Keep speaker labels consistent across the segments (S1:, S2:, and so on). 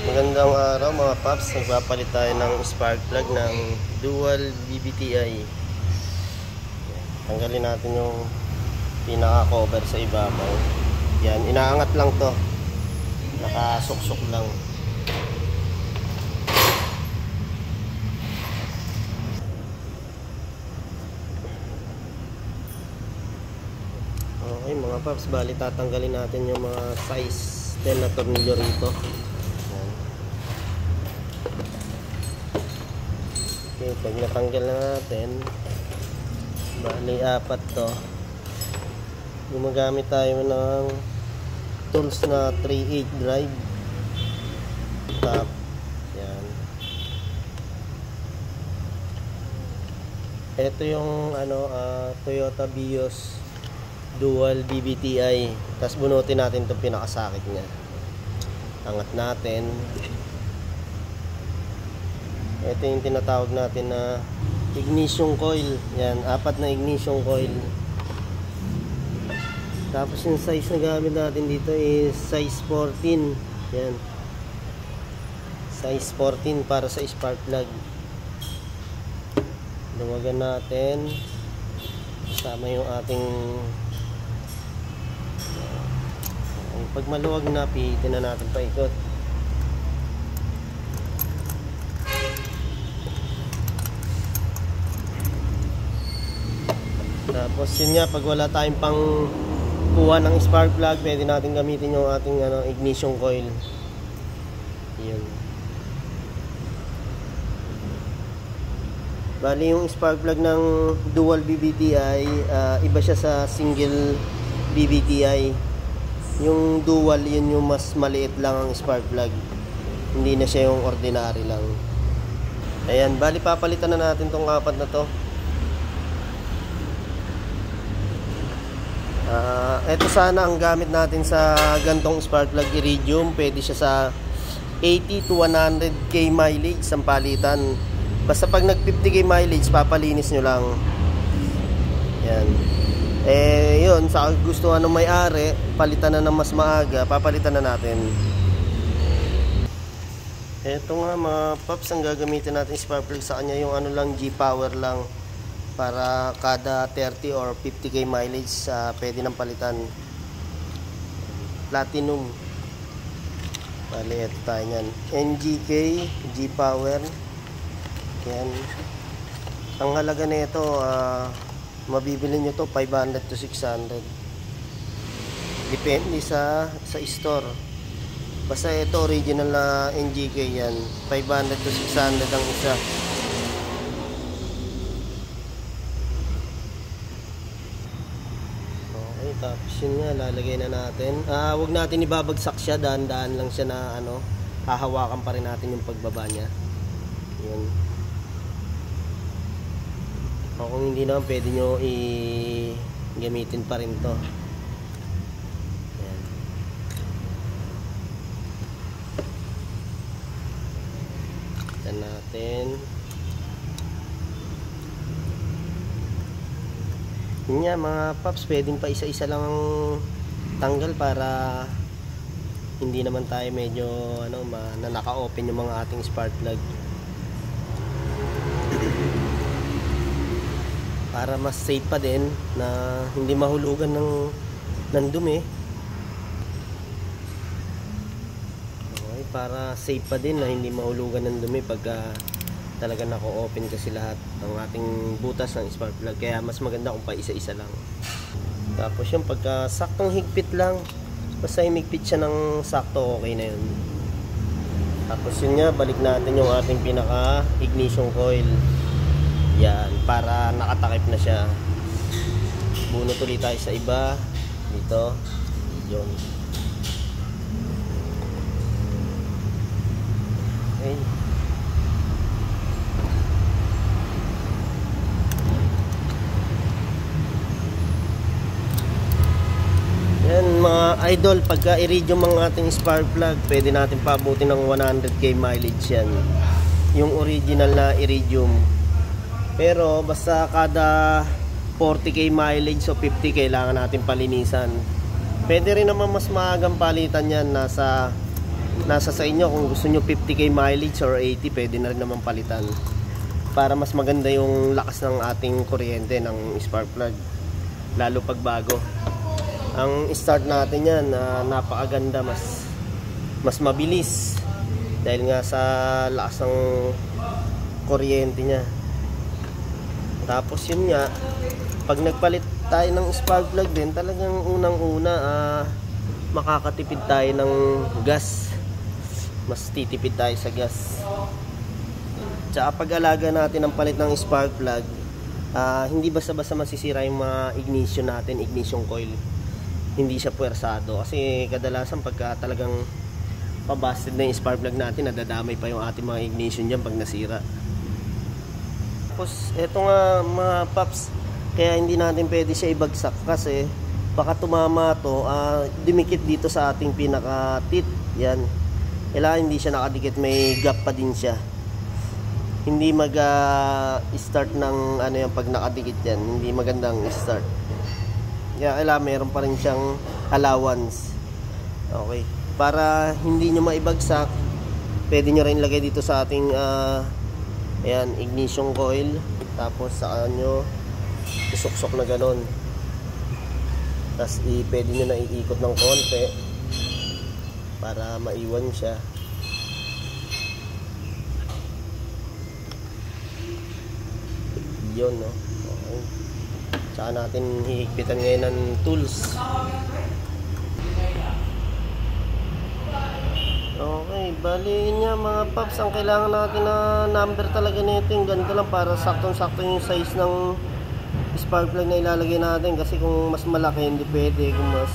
S1: Magandang araw mga paps, nagpapalit tayo ng spark plug ng dual BBTI. Tanggalin natin yung pinaka cover sa ibabaw. Yan, inaangat lang to, nakasuksok lang. Okay mga paps, bali tatanggalin natin yung mga size 10 na tornilyo rito. Okay, pag natanggal na natin, bali apat to, gumagamit tayo ng tools na 3/8 drive top. Yan, ito yung Toyota Vios dual BBTI. Tapos bunutin natin itong pinakasakit nya, angat natin. Ito yung tinatawag natin na ignition coil. Yan, apat na ignition coil. Tapos yung size na gamit natin dito is size 14. Yan, size 14 para sa spark plug. Luwagan natin kasama yung ating, pag maluwag na, pihitin na natin paikot. Tapos yun nga, pag wala tayong pang kuha ng spark plug, pwede natin gamitin yung ating ignition coil. Yun. Bali yung spark plug ng dual BBTI, iba siya sa single BBTI. Yung dual, yun yung mas maliit lang ang spark plug, hindi na siya yung ordinary lang. Ayan, bali papalitan na natin tong apat na to. Ito sana ang gamit natin sa gantong spark plug iridium. Pwede siya sa 80 to 100k mileage ang palitan. Basta pag nag 50k mileage, papalinis nyo lang. Yan. Yun, sa gusto ng may-ari, palitan na ng mas maaga, papalitan na natin. Ito nga mga paps, ang gagamitin natin spark plug sa kanya, yung lang, G-Power lang. Para kada 30 or 50k mileage, pwede nang palitan. Platinum. Bali, ito tayo nyan. NGK, G-Power. Yan. Ang halaga na ito, mabibili nyo to 500 to 600. Depende sa store. Basta ito original na NGK yan, 500 to 600 ang isa. Tapos yun nga, lalagay na natin. Huwag natin ibabagsak siya, daan-daan lang siya na hahawakan pa rin natin yung pagbaba niya. Yun. O kung hindi naman, pwede nyo gamitin pa rin to. Yan. Ito natin. Yun nga mga paps, pwedeng pa isa-isa lang ang tanggal para hindi naman tayo medyo na naka-open yung mga ating spark plug. Para mas safe pa din na hindi mahulugan ng dumi. Okay, para safe pa din na hindi mahulugan ng dumi pagka talaga nako-open kasi lahat ng ating butas ng spark plug. Kaya mas maganda kung pa isa-isa lang. Tapos yung pagka saktong higpit lang, basta himigpit siya ng sakto, okay na yun. Tapos yun nga, balik natin yung ating pinaka ignition coil. Yan, para nakatakip na siya. Bunot ulit tayo sa iba dito. Yun. Okay. Yan mga idol, pagka iridium ang ating spark plug, pwede natin paabutin ng 100k mileage yan, yung original na iridium. Pero basta kada 40k mileage o 50 kailangan natin palinisan. Pwede rin naman mas maagang palitan yan, nasa nasa sa inyo kung gusto nyo 50k mileage or 80, pwede na rin naman palitan para mas maganda yung lakas ng ating kuryente ng spark plug, lalo pag bago. Ang start natin yan, napakaganda, mas mabilis dahil nga sa lakas ng kuryente nya. Tapos yun nga, pag nagpalit tayo ng spark plug din, talagang unang-una makakatipid tayo ng gas. Mas titipid tayo sa gas. Tsaka pag-alaga natin ang palit ng spark plug, hindi basta-basta masisira yung mga ignition natin, ignition coil. Hindi siya puwersado kasi kadalasan pagka talagang pabasted na yung spark plug natin, nadadamay pa yung ating mga ignition dyan pag nasira. Tapos eto nga mga paps, kaya hindi natin pwede siya ibagsak kasi baka tumama to, dumikit dito sa ating pinaka tit. Yan, kailangan hindi siya nakadikit, may gap pa din siya. Hindi start ng ano yan pag nakadikit yan, hindi magandang start. Kaya kailangan meron pa rin siyang allowance. Okay, para hindi nyo maibagsak, pwede nyo rin lagay dito sa ating ayan, ignition coil. Tapos sa nyo isuksok na ganon. Tapos pwede nyo na iikot ng konti para maiwan siya. Yun, no? Okay. Tsaka natin hihigpitan ngayon ng tools. Okay, bali niya mga paps, ang kailangan natin na number talaga nito yung ganito lang para saktong-sakto yung size ng spark plug na ilalagay natin. Kasi kung mas malaki hindi pwede, kung mas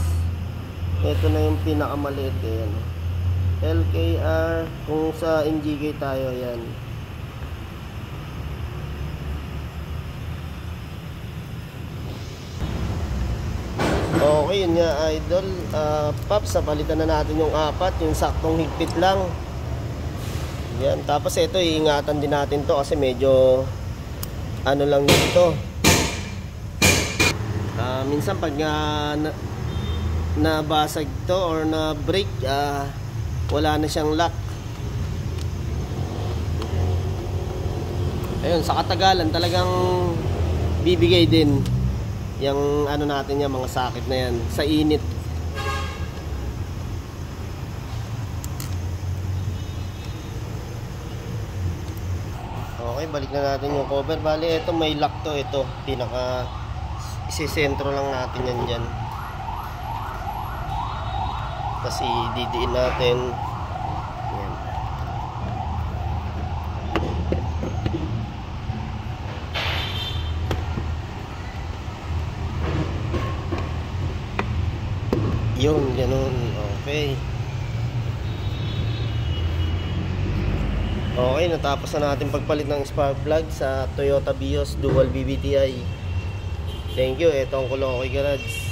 S1: ito na yung pinakamaliit eh, yan. LKR, kung sa NGK tayo, yan. Okay, yun nga idol. Paps, palitan na natin yung apat, yung saktong higpit lang. Yan, tapos ito iingatan din natin to kasi medyo ano lang dito. Minsan pag nabasag to or na break, wala na siyang lock. Ayun, sa katagalan talagang bibigay din yung ano natin yan, mga socket na yan sa init. Okay, balik na natin yung cover. Bali, ito may lock to. Ito, pinaka isisentro lang natin yan dyan. Tapos ididiin natin. Yan. Yun, ganun. Okay. Okay, natapos na natin pagpalit ng spark plug sa Toyota Vios Dual BBTI. Thank you. Ito ang Kulokoy Garage.